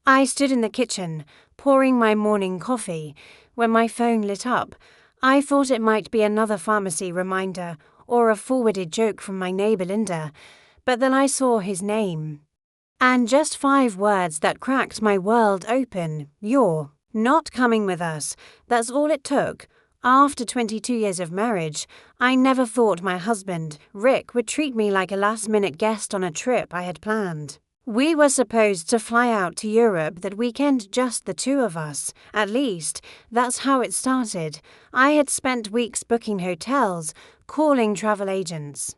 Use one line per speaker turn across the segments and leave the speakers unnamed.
I stood in the kitchen, pouring my morning coffee, when my phone lit up. I thought it might be another pharmacy reminder or a forwarded joke from my neighbor Linda, but then I saw his name. And just 5 words that cracked my world open. You're not coming with us. That's all it took. After 22 years of marriage, I never thought my husband, Rick, would treat me like a last-minute guest on a trip I had planned. We were supposed to fly out to Europe that weekend, just the 2 of us. At least, that's how it started. I had spent weeks booking hotels, calling travel agents,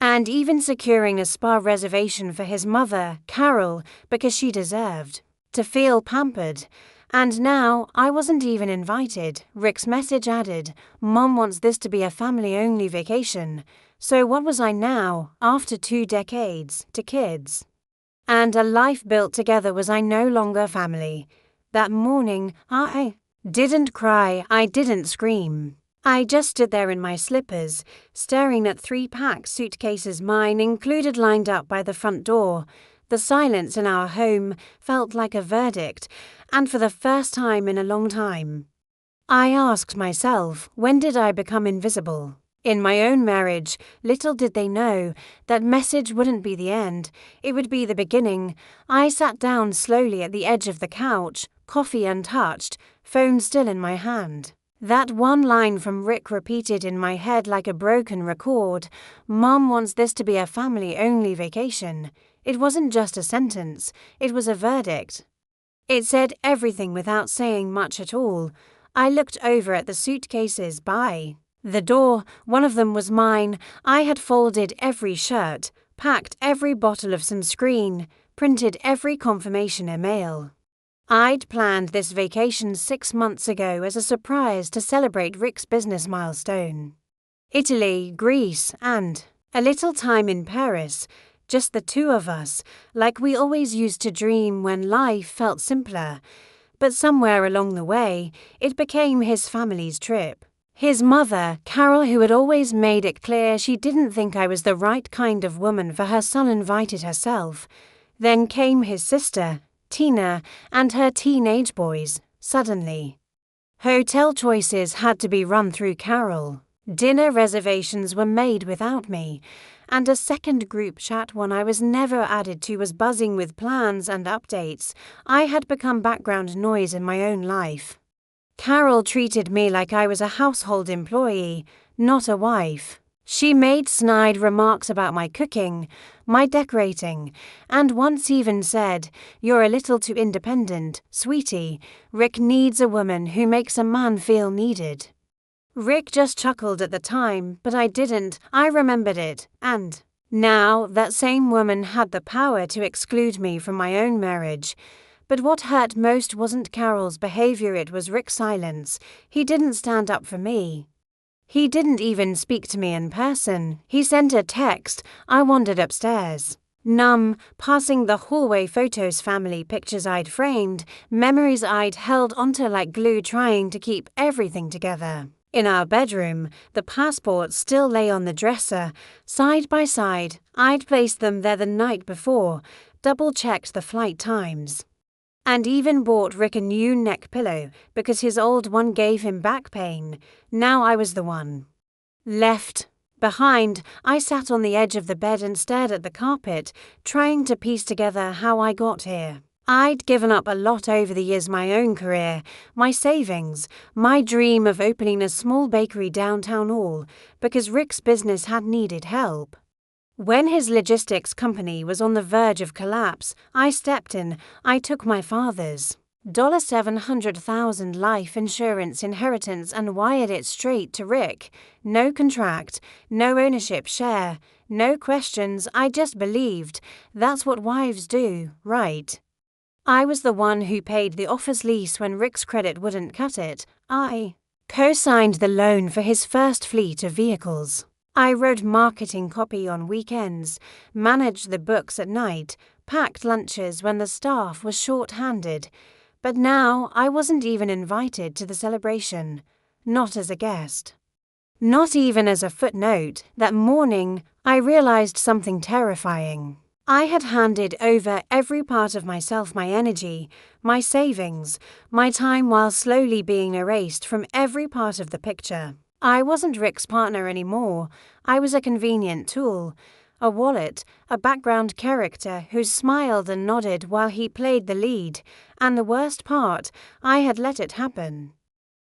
and even securing a spa reservation for his mother, Carol, because she deserved to feel pampered. And now I wasn't even invited. Rick's message added, "Mom wants this to be a family-only vacation." So what was I now, after 2 decades, to kids and a life built together? Was I no longer family? That morning, I didn't cry, I didn't scream. I just stood there in my slippers, staring at 3 packed suitcases, mine included, lined up by the front door. The silence in our home felt like a verdict, and for the first time in a long time, I asked myself, when did I become invisible? In my own marriage, little did they know that message wouldn't be the end, it would be the beginning. I sat down slowly at the edge of the couch, coffee untouched, phone still in my hand. That one line from Rick repeated in my head like a broken record. Mom wants this to be a family-only vacation. It wasn't just a sentence, it was a verdict. It said everything without saying much at all. I looked over at the suitcases by the door. One of them was mine. I had folded every shirt, packed every bottle of sunscreen, printed every confirmation email. I'd planned this vacation 6 months ago as a surprise to celebrate Rick's business milestone. Italy, Greece, and a little time in Paris, just the 2 of us, like we always used to dream when life felt simpler. But somewhere along the way, it became his family's trip. His mother, Carol, who had always made it clear she didn't think I was the right kind of woman for her son, invited herself. Then came his sister, Tina, and her teenage boys. Suddenly, hotel choices had to be run through Carol. Dinner reservations were made without me, and a second group chat, one I was never added to, was buzzing with plans and updates. I had become background noise in my own life. Carol treated me like I was a household employee, not a wife. She made snide remarks about my cooking, my decorating, and once even said, "You're a little too independent, sweetie. Rick needs a woman who makes a man feel needed." Rick just chuckled at the time, but I didn't. I remembered it, and now that same woman had the power to exclude me from my own marriage. But what hurt most wasn't Carol's behavior, it was Rick's silence. He didn't stand up for me. He didn't even speak to me in person. He sent a text. I wandered upstairs, numb, passing the hallway photos, family pictures I'd framed, memories I'd held onto like glue, trying to keep everything together. In our bedroom, the passports still lay on the dresser, side by side. I'd placed them there the night before, double-checked the flight times, and even bought Rick a new neck pillow because his old one gave him back pain. Now I was the one left behind. I sat on the edge of the bed and stared at the carpet, trying to piece together how I got here. I'd given up a lot over the years, my own career, my savings, my dream of opening a small bakery downtown, all because Rick's business had needed help. When his logistics company was on the verge of collapse, I stepped in. I took my father's $700,000 life insurance inheritance and wired it straight to Rick. No contract, no ownership share, no questions. I just believed that's what wives do, right? I was the one who paid the office lease when Rick's credit wouldn't cut it. I co-signed the loan for his first fleet of vehicles. I wrote marketing copy on weekends, managed the books at night, packed lunches when the staff was short-handed. But now I wasn't even invited to the celebration, not as a guest, not even as a footnote. That morning, I realized something terrifying. I had handed over every part of myself, my energy, my savings, my time, while slowly being erased from every part of the picture. I wasn't Rick's partner anymore. I was a convenient tool, a wallet, a background character who smiled and nodded while he played the lead, and the worst part, I had let it happen.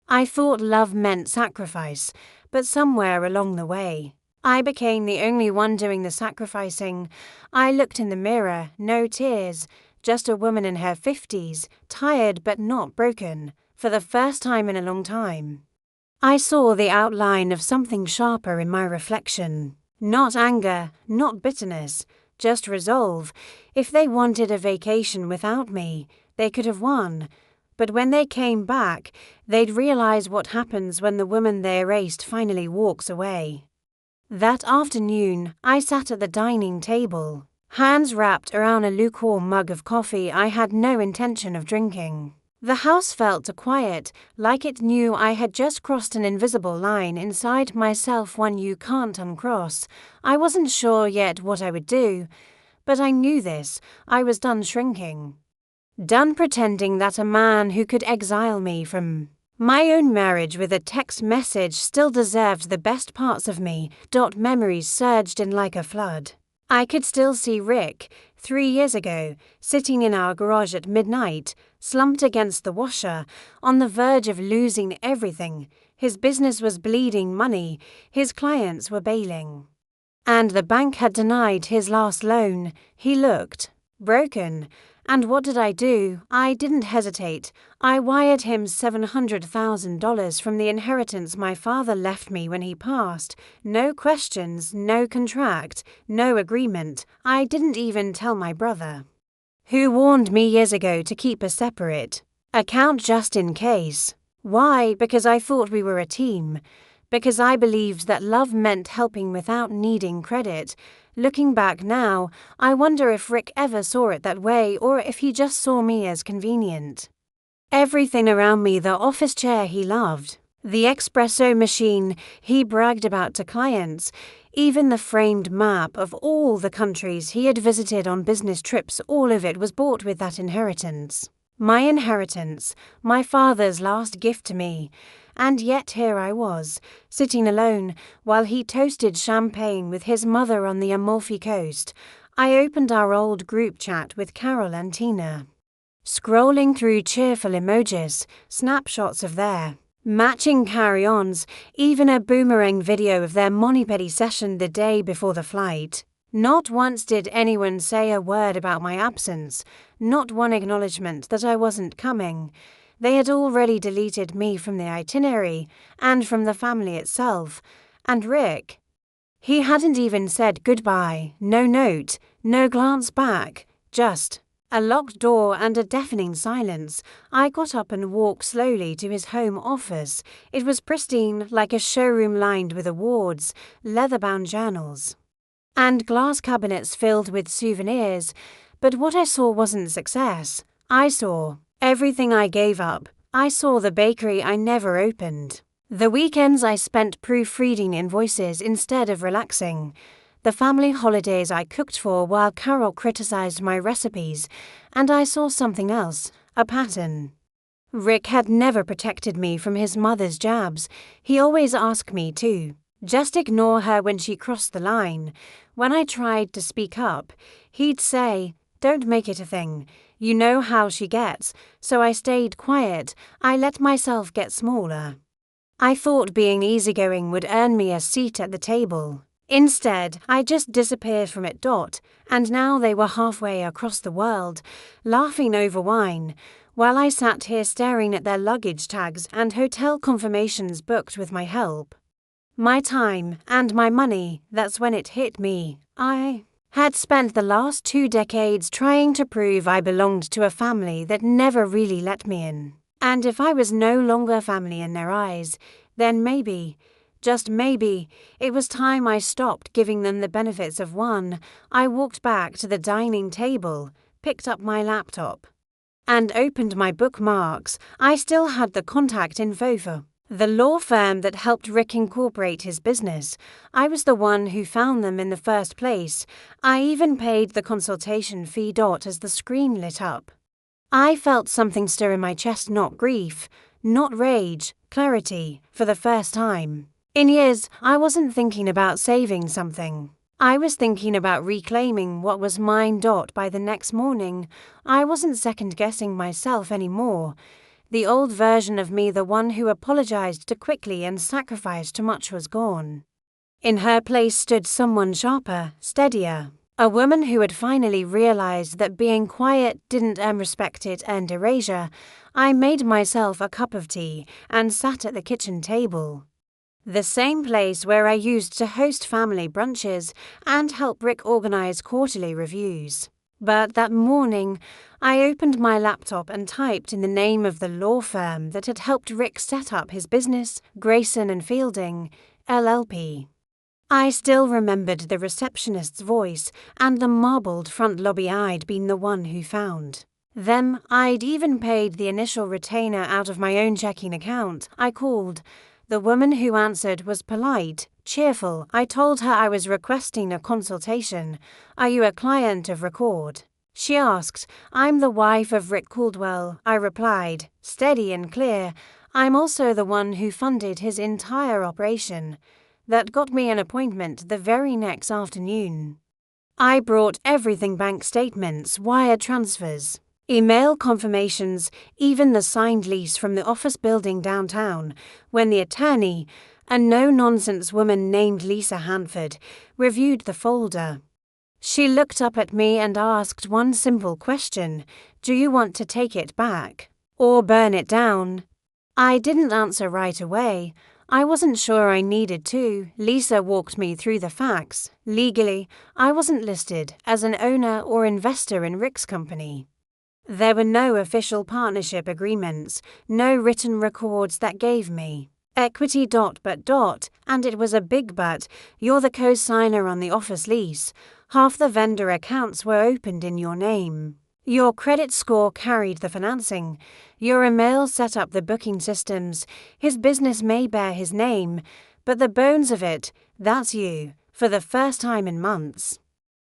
I thought love meant sacrifice, but somewhere along the way, I became the only one doing the sacrificing. I looked in the mirror, no tears, just a woman in her 50s, tired but not broken, for the first time in a long time. I saw the outline of something sharper in my reflection. Not anger, not bitterness, just resolve. If they wanted a vacation without me, they could have won. But when they came back, they'd realize what happens when the woman they erased finally walks away. That afternoon, I sat at the dining table, hands wrapped around a lukewarm mug of coffee I had no intention of drinking. The house felt quiet, like it knew I had just crossed an invisible line inside myself, one you can't uncross. I wasn't sure yet what I would do, but I knew this. I was done shrinking. Done pretending that a man who could exile me from my own marriage with a text message still deserved the best parts of me. Memories surged in like a flood. I could still see Rick, 3 years ago, sitting in our garage at midnight, slumped against the washer, on the verge of losing everything. His business was bleeding money, his clients were bailing. And the bank had denied his last loan. He looked broken. And what did I do? I didn't hesitate. I wired him $700,000 from the inheritance my father left me when he passed. No questions, no contract, no agreement. I didn't even tell my brother, who warned me years ago to keep a separate account just in case. Why? Because I thought we were a team. Because I believed that love meant helping without needing credit. Looking back now, I wonder if Rick ever saw it that way, or if he just saw me as convenient. Everything around me, the office chair he loved, the espresso machine he bragged about to clients, even the framed map of all the countries he had visited on business trips, all of it was bought with that inheritance. My inheritance, my father's last gift to me. And yet here I was, sitting alone, while he toasted champagne with his mother on the Amalfi Coast. I opened our old group chat with Carol and Tina, scrolling through cheerful emojis, snapshots of their matching carry-ons, even a boomerang video of their mani-pedi session the day before the flight. Not once did anyone say a word about my absence, not one acknowledgement that I wasn't coming. They had already deleted me from the itinerary and from the family itself. And Rick, he hadn't even said goodbye, no note, no glance back, just a locked door and a deafening silence. I got up and walked slowly to his home office. It was pristine, like a showroom lined with awards, leather-bound journals, and glass cabinets filled with souvenirs. But what I saw wasn't success. I saw everything I gave up. I saw the bakery I never opened, the weekends I spent proofreading invoices instead of relaxing, the family holidays I cooked for while Carol criticized my recipes, and I saw something else, a pattern. Rick had never protected me from his mother's jabs. He always asked me to just ignore her when she crossed the line. When I tried to speak up, he'd say, "Don't make it a thing. You know how she gets." So I stayed quiet. I let myself get smaller. I thought being easygoing would earn me a seat at the table. Instead, I just disappeared from it. And now they were halfway across the world, laughing over wine, while I sat here staring at their luggage tags and hotel confirmations booked with my help. My time and my money, that's when it hit me. I had spent the last 2 decades trying to prove I belonged to a family that never really let me in. And if I was no longer family in their eyes, then maybe, just maybe, it was time I stopped giving them the benefits of one. I walked back to the dining table, picked up my laptop, and opened my bookmarks. I still had the contact info for The law firm that helped Rick incorporate his business. I was the one who found them in the first place. I even paid the consultation fee. As the screen lit up, I felt something stir in my chest, not grief, not rage, clarity, for the first time. In years, I wasn't thinking about saving something. I was thinking about reclaiming what was mine. By the next morning, I wasn't second-guessing myself anymore. The old version of me, the one who apologized too quickly and sacrificed too much, was gone. In her place stood someone sharper, steadier. A woman who had finally realized that being quiet didn't earn respect, it earned erasure. I made myself a cup of tea and sat at the kitchen table. The same place where I used to host family brunches and help Rick organize quarterly reviews. But that morning, I opened my laptop and typed in the name of the law firm that had helped Rick set up his business, Grayson and Fielding, LLP. I still remembered the receptionist's voice and the marbled front lobby I'd been the one who found. Them, I'd even paid the initial retainer out of my own checking account. I called. The woman who answered was polite, cheerful. I told her I was requesting a consultation. Are you a client of Record? She asked. I'm the wife of Rick Caldwell, I replied, steady and clear. I'm also the one who funded his entire operation. That got me an appointment the very next afternoon. I brought everything: bank statements, wire transfers, email confirmations, even the signed lease from the office building downtown, when the attorney, a no-nonsense woman named Lisa Hanford, reviewed the folder. She looked up at me and asked one simple question: do you want to take it back or burn it down? I didn't answer right away. I wasn't sure I needed to. Lisa walked me through the facts. Legally, I wasn't listed as an owner or investor in Rick's company. There were no official partnership agreements, no written records that gave me equity. And it was a big but. You're the co-signer on the office lease. Half the vendor accounts were opened in your name. Your credit score carried the financing. Your email set up the booking systems. His business may bear his name, but the bones of it, that's you, for the first time in months.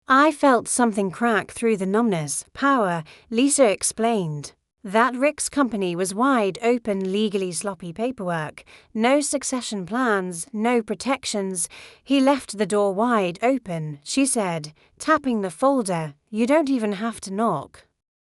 I felt something crack through the numbness. Power, Lisa explained. That Rick's company was wide open, legally sloppy paperwork. No succession plans, no protections. He left the door wide open, she said, tapping the folder. You don't even have to knock.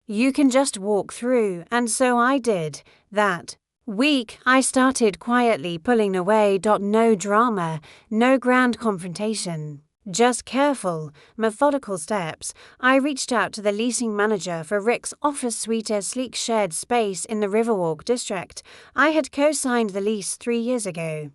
You can just walk through, and so I did. That week, I started quietly pulling away. No drama, no grand confrontation. Just careful, methodical steps. I reached out to the leasing manager for Rick's office suite, a sleek shared space in the Riverwalk district. I had co-signed the lease 3 years ago.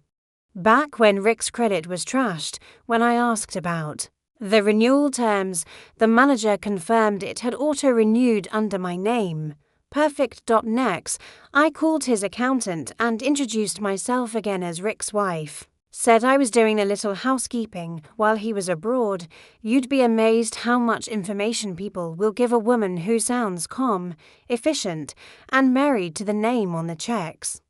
Back when Rick's credit was trashed, when I asked about the renewal terms, the manager confirmed it had auto-renewed under my name. Perfect. Next, I called his accountant and introduced myself again as Rick's wife. Said I was doing a little housekeeping while he was abroad. You'd be amazed how much information people will give a woman who sounds calm, efficient, and married to the name on the checks.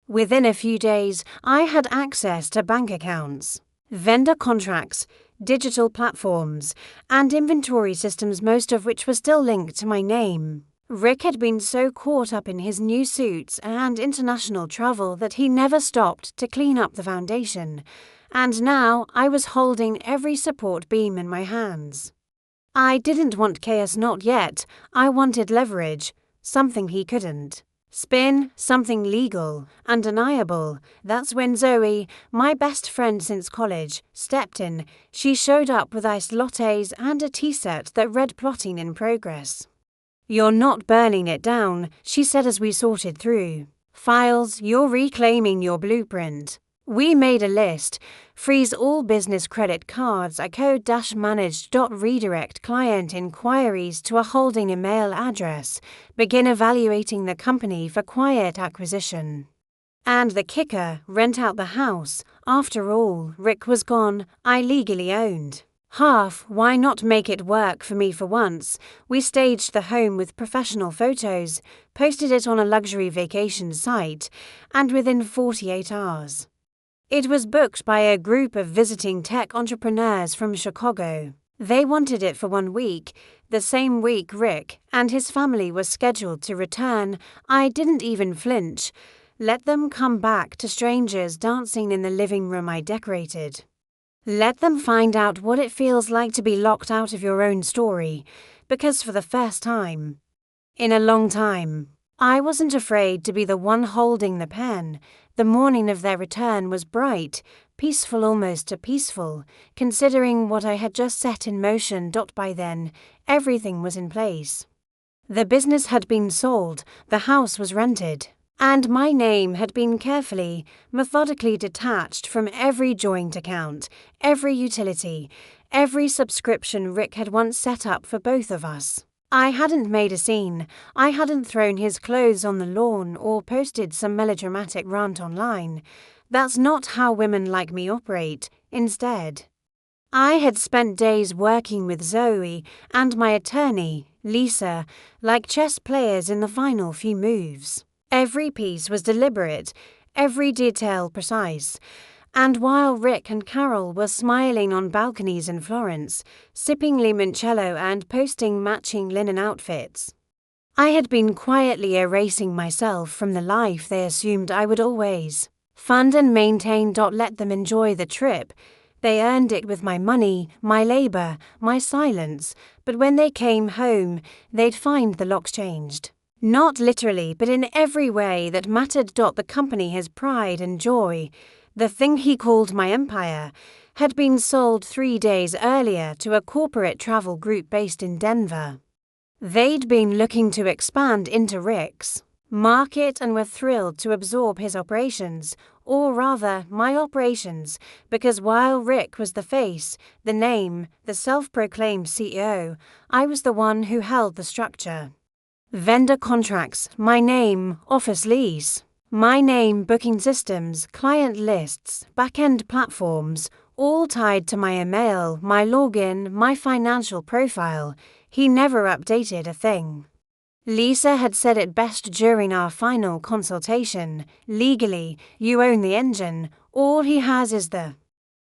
Within a few days, I had access to bank accounts, vendor contracts, digital platforms, and inventory systems, most of which were still linked to my name. Rick had been so caught up in his new suits and international travel that he never stopped to clean up the foundation, and now I was holding every support beam in my hands. I didn't want chaos, not yet. I wanted leverage, something he couldn't. Spin, something legal, undeniable. That's when Zoe, my best friend since college, stepped in. She showed up with iced lattes and a tea set that read plotting in progress. You're not burning it down, she said as we sorted through files. You're reclaiming your blueprint. We made a list. Freeze all business credit cards. A code-managed. Redirect client inquiries to a holding email address. Begin evaluating the company for quiet acquisition. And the kicker, rent out the house. After all, Rick was gone. I legally owned Half, why not make it work for me for once? We staged the home with professional photos, posted it on a luxury vacation site, and within 48 hours. It was booked by a group of visiting tech entrepreneurs from Chicago. They wanted it for 1 week. The same week Rick and his family were scheduled to return. I didn't even flinch. Let them come back to strangers dancing in the living room I decorated. Let them find out what it feels like to be locked out of your own story, because for the first time, in a long time, I wasn't afraid to be the one holding the pen. The morning of their return was bright, peaceful almost too peaceful, considering what I had just set in motion. By then, everything was in place. The business had been sold, the house was rented, and my name had been carefully, methodically detached from every joint account, every utility, every subscription Rick had once set up for both of us. I hadn't made a scene, I hadn't thrown his clothes on the lawn or posted some melodramatic rant online. That's not how women like me operate. Instead, I had spent days working with Zoe and my attorney, Lisa, like chess players in the final few moves. Every piece was deliberate, every detail precise, and while Rick and Carol were smiling on balconies in Florence, sipping limoncello and posting matching linen outfits, I had been quietly erasing myself from the life they assumed I would always fund and maintain. Let them enjoy the trip. They earned it with my money, my labor, my silence, but when they came home, they'd find the locks changed. Not literally, but in every way that mattered. The company, his pride and joy, the thing he called my empire, had been sold 3 days earlier to a corporate travel group based in Denver. They'd been looking to expand into Rick's market and were thrilled to absorb his operations, or rather, my operations, because while Rick was the face, the name, the self-proclaimed CEO, I was the one who held the structure. Vendor contracts, my name, office lease, my name, booking systems, client lists, back-end platforms, all tied to my email, my login, my financial profile. He never updated a thing. Lisa had said it best during our final consultation. Legally, you own the engine. All he has is the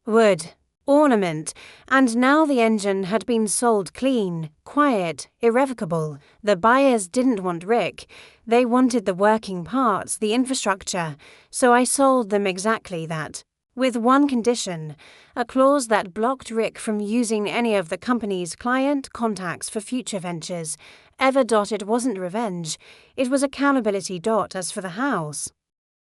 wood ornament, and now the engine had been sold clean, quiet, irrevocable. The buyers didn't want Rick. They wanted the working parts, the infrastructure, so I sold them exactly that. With one condition, a clause that blocked Rick from using any of the company's client contacts for future ventures. Ever. It wasn't revenge, it was accountability. As for the house,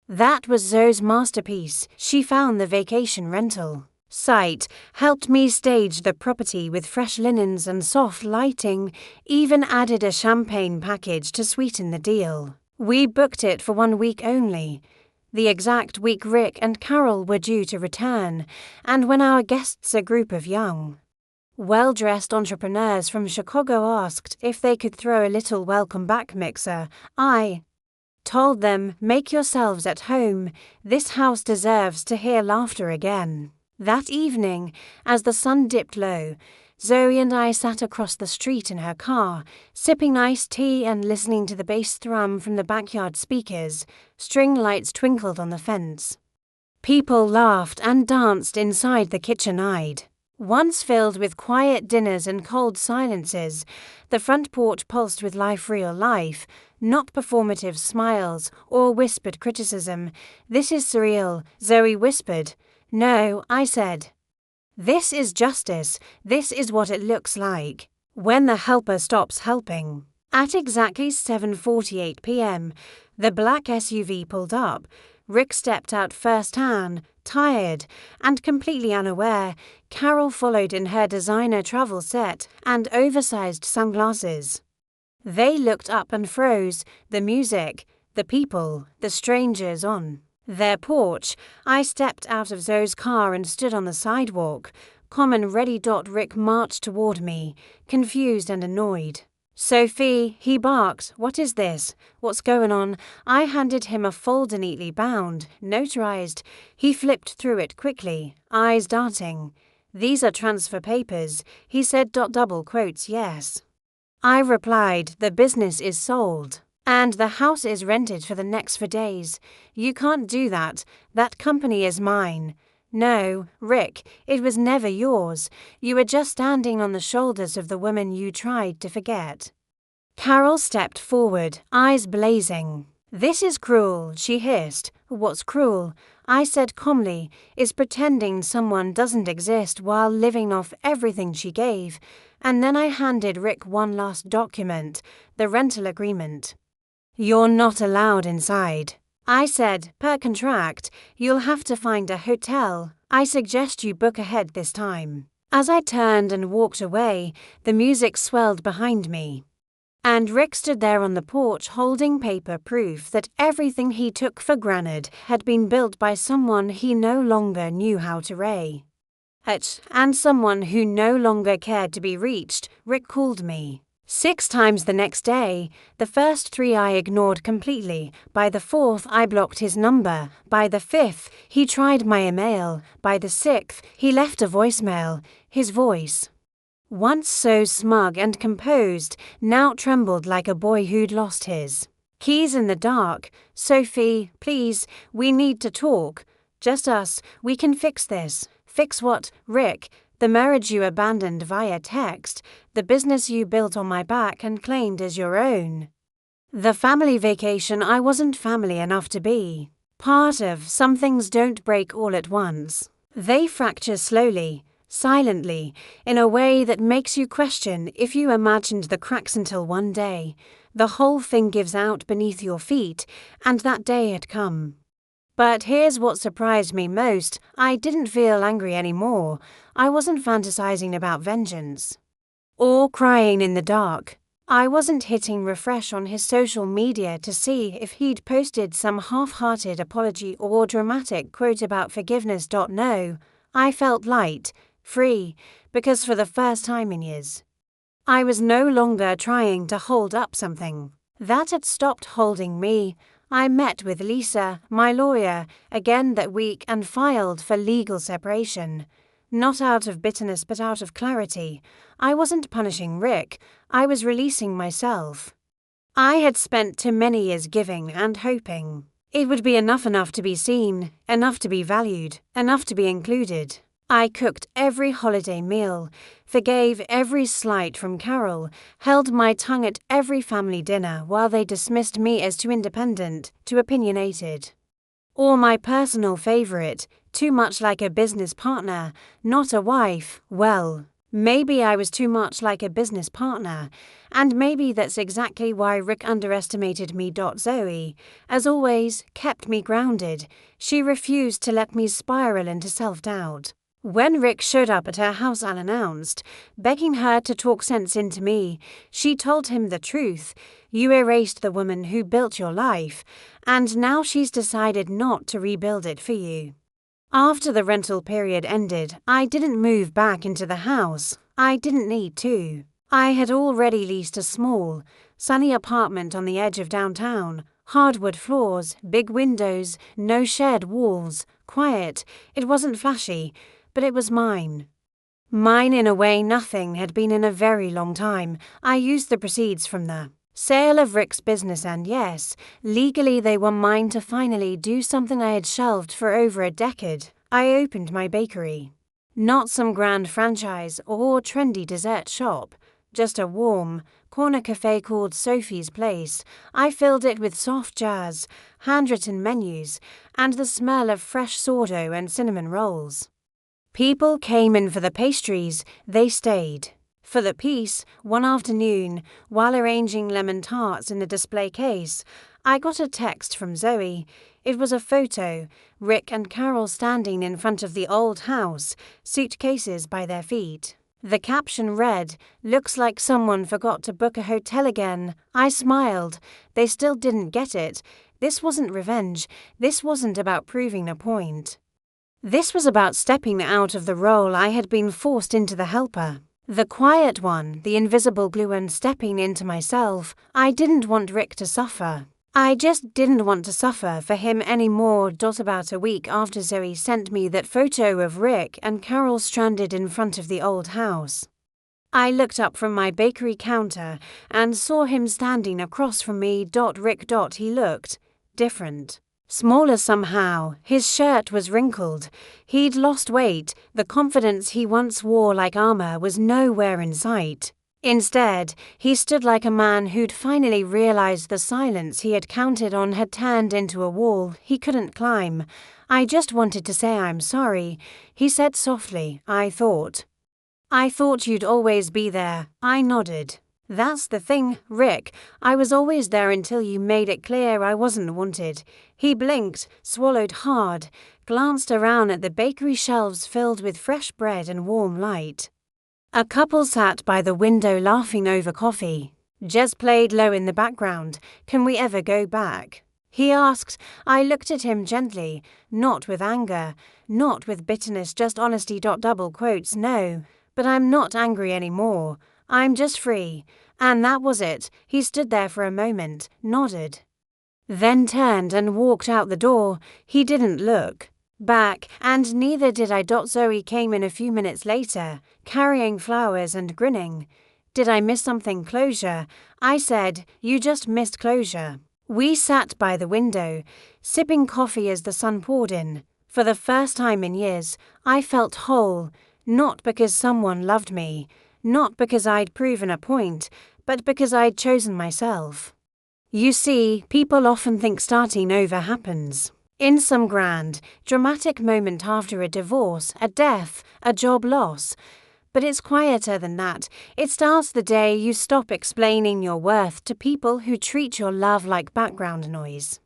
that was Zoe's masterpiece. She found the vacation rental site, helped me stage the property with fresh linens and soft lighting, even added a champagne package to sweeten the deal. We booked it for 1 week only, the exact week Rick and Carol were due to return, and when our guests, a group of young, well-dressed entrepreneurs from Chicago, asked if they could throw a little welcome back mixer, I told them, make yourselves at home. This house deserves to hear laughter again. That evening, as the sun dipped low, Zoe and I sat across the street in her car, sipping iced tea and listening to the bass thrum from the backyard speakers. String lights twinkled on the fence. People laughed and danced inside the kitchen. Once filled with quiet dinners and cold silences, the front porch pulsed with life, real life, not performative smiles or whispered criticism. This is surreal, Zoe whispered. No, I said. This is justice. This is what it looks like when the helper stops helping. At exactly 7:48 p.m., the black SUV pulled up. Rick stepped out firsthand, tired and completely unaware. Carol followed in her designer travel set and oversized sunglasses. They looked up and froze. The music, the people, the strangers on their porch. I stepped out of Zoe's car and stood on the sidewalk. Calm and ready. Rick marched toward me, confused and annoyed. Sophie, he barked. What is this? What's going on? I handed him a folder neatly bound, notarized. He flipped through it quickly, eyes darting. "These are transfer papers," he said. Double quotes, yes. I replied, "The business is sold. And the house is rented for the next 4 days. You can't do that. That company is mine." "No, Rick, it was never yours. You were just standing on the shoulders of the woman you tried to forget." Carol stepped forward, eyes blazing. "This is cruel," she hissed. "What's cruel?" I said calmly, "is pretending someone doesn't exist while living off everything she gave." And then I handed Rick one last document, the rental agreement. "You're not allowed inside," I said. "Per contract, you'll have to find a hotel. I suggest you book ahead this time." As I turned and walked away, the music swelled behind me. And Rick stood there on the porch holding paper proof that everything he took for granted had been built by someone he no longer knew how to ray. And someone who no longer cared to be reached. Rick called me 6 times the next day. The first 3 I ignored completely. By the 4th, I blocked his number. By the 5th, he tried my email. By the 6th, he left a voicemail. His voice, once so smug and composed, now trembled like a boy who'd lost his keys in the dark. "Sophie, please, we need to talk. Just us, we can fix this." "Fix what, Rick? The marriage you abandoned via text, the business you built on my back and claimed as your own, the family vacation I wasn't family enough to be part of." Some things don't break all at once. They fracture slowly, silently, in a way that makes you question if you imagined the cracks until one day the whole thing gives out beneath your feet, and that day had come. But here's what surprised me most. I didn't feel angry anymore. I wasn't fantasizing about vengeance or crying in the dark. I wasn't hitting refresh on his social media to see if he'd posted some half-hearted apology or dramatic quote about forgiveness. No, I felt light, free, because for the first time in years, I was no longer trying to hold up something that had stopped holding me. I met with Lisa, my lawyer, again that week and filed for legal separation. Not out of bitterness but out of clarity. I wasn't punishing Rick, I was releasing myself. I had spent too many years giving and hoping it would be enough to be seen, enough to be valued, enough to be included. I cooked every holiday meal, forgave every slight from Carol, held my tongue at every family dinner while they dismissed me as too independent, too opinionated. Or my personal favorite, too much like a business partner, not a wife. Well, maybe I was too much like a business partner, and maybe that's exactly why Rick underestimated me. Zoe, as always, kept me grounded. She refused to let me spiral into self-doubt. When Rick showed up at her house unannounced, begging her to talk sense into me, she told him the truth. "You erased the woman who built your life, and now she's decided not to rebuild it for you." After the rental period ended, I didn't move back into the house. I didn't need to. I had already leased a small, sunny apartment on the edge of downtown. Hardwood floors, big windows, no shared walls, quiet. It wasn't flashy, but it was mine. Mine in a way nothing had been in a very long time. I used the proceeds from the sale of Rick's business, and yes, legally they were mine to finally do something I had shelved for over a decade. I opened my bakery. Not some grand franchise or trendy dessert shop, just a warm, corner cafe called Sophie's Place. I filled it with soft jazz, handwritten menus, and the smell of fresh sourdough and cinnamon rolls. People came in for the pastries, they stayed for the peace. One afternoon, while arranging lemon tarts in a display case, I got a text from Zoe. It was a photo, Rick and Carol standing in front of the old house, suitcases by their feet. The caption read, "Looks like someone forgot to book a hotel again." I smiled. They still didn't get it. This wasn't revenge. This wasn't about proving a point. This was about stepping out of the role I had been forced into, the helper, the quiet one, the invisible glue, and stepping into myself. I didn't want Rick to suffer. I just didn't want to suffer for him anymore. About a week after Zoe sent me that photo of Rick and Carol stranded in front of the old house, I looked up from my bakery counter and saw him standing across from me. Rick. He looked different. Smaller somehow, his shirt was wrinkled, he'd lost weight, the confidence he once wore like armor was nowhere in sight. Instead, he stood like a man who'd finally realized the silence he had counted on had turned into a wall he couldn't climb. I just wanted to say I'm sorry, he said softly. I thought you'd always be there. I nodded. That's the thing, Rick. I was always there until you made it clear I wasn't wanted. He blinked, swallowed hard, glanced around at the bakery shelves filled with fresh bread and warm light. A couple sat by the window laughing over coffee. Jez played low in the background. Can we ever go back? He asked. I looked at him gently, not with anger, not with bitterness, just honesty. Double quotes, no. But I'm not angry anymore. I'm just free. And that was it. He stood there for a moment, nodded, then turned and walked out the door. He didn't look back, and neither did I. Zoe came in a few minutes later, carrying flowers and grinning. Did I miss something? Closure. I said, you just missed closure. We sat by the window, sipping coffee as the sun poured in. For the first time in years, I felt whole. Not because someone loved me, not because I'd proven a point, but because I'd chosen myself. You see, people often think starting over happens in some grand, dramatic moment after a divorce, a death, a job loss. But it's quieter than that. It starts the day you stop explaining your worth to people who treat your love like background noise.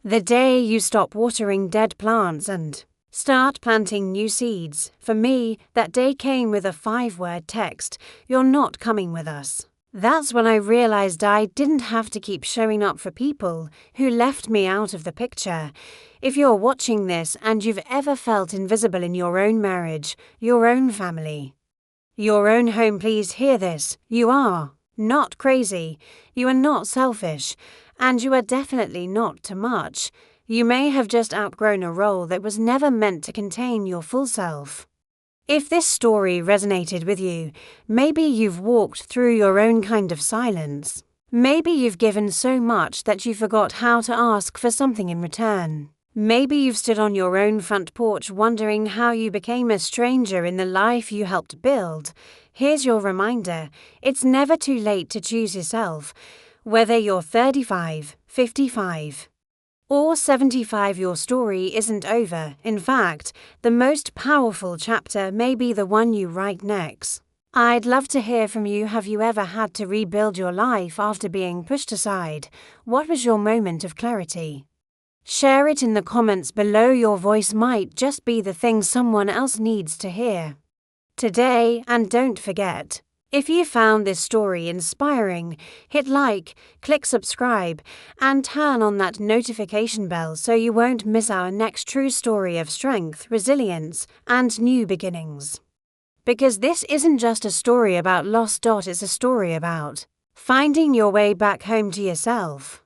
The day you stop watering dead plants and start planting new seeds. For me, that day came with a 5-word text, "You're not coming with us." That's when I realized I didn't have to keep showing up for people who left me out of the picture. If you're watching this and you've ever felt invisible in your own marriage, your own family, your own home, please hear this. You are not crazy. You are not selfish. And you are definitely not too much. You may have just outgrown a role that was never meant to contain your full self. If this story resonated with you, maybe you've walked through your own kind of silence. Maybe you've given so much that you forgot how to ask for something in return. Maybe you've stood on your own front porch wondering how you became a stranger in the life you helped build. Here's your reminder. It's never too late to choose yourself. Whether you're 35, 55, or 75, your story isn't over. In fact, the most powerful chapter may be the one you write next. I'd love to hear from you. Have you ever had to rebuild your life after being pushed aside? What was your moment of clarity? Share it in the comments below. Your voice might just be the thing someone else needs to hear today. And don't forget, if you found this story inspiring, hit like, click subscribe, and turn on that notification bell so you won't miss our next true story of strength, resilience, and new beginnings. Because this isn't just a story about loss. It's a story about finding your way back home to yourself.